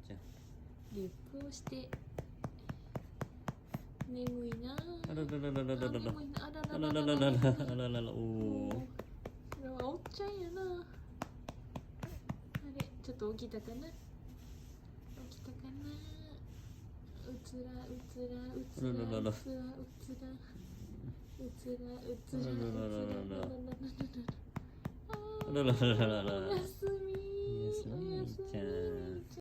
ちゃん。リュックをして眠いな。あらららららららら。眠いな。あらあらららららららららら。らららら。おお。これはおっちゃんやな。あれちょっと起きたかな。起きたかな。うつらうつらうつらうつらうつらうつらうつらうつらあらららららら。おやすみ。おやすみちゃん。